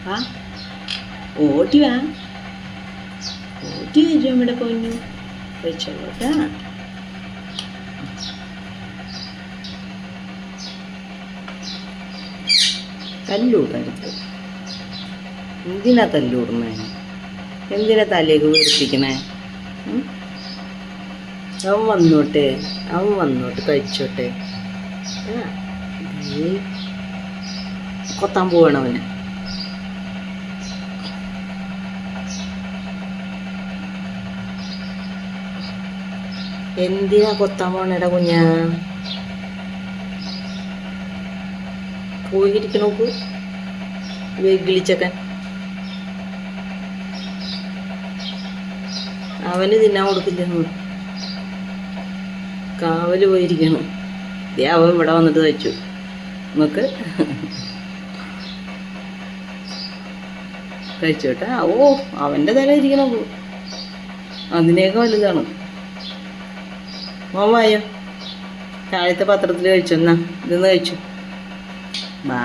വാ, ഓടി വാ, ഓടി വരും ഇവിടെ പൊന്നു. കഴിച്ചോട്ടാ. തല്ലൂടരുത്. എന്തിനാ തല്ലൂടണേ? എന്തിനാ തലേക്ക് വീർപ്പിക്കണേ? അവൻ വന്നോട്ടെ, അവൻ വന്നോട്ട് കഴിച്ചോട്ടെ. കൊത്താൻ പോവാണ് അവന്. എന്തിനാ കൊത്താൻ പോണേടാ കുഞ്ഞാ? പോയിരിക്കണോക്ക് വെഗിളിച്ചക്കൻ. അവന് തിന്നാൻ കൊടുക്കില്ലെന്ന് കാവല് പോയിരിക്കണം. അവൻ ഇവിടെ വന്നിട്ട് കഴിച്ചു. നമുക്ക് കഴിച്ചോട്ടെ. ഓ, അവൻ്റെ തല ഇരിക്കണം, അതിനേക്കാൾ വലുതാണ്. മോൻ വായോ, താഴത്തെ പാത്രത്തിൽ കഴിച്ചു. എന്നാ ഇതൊന്ന് കഴിച്ചു. വാ.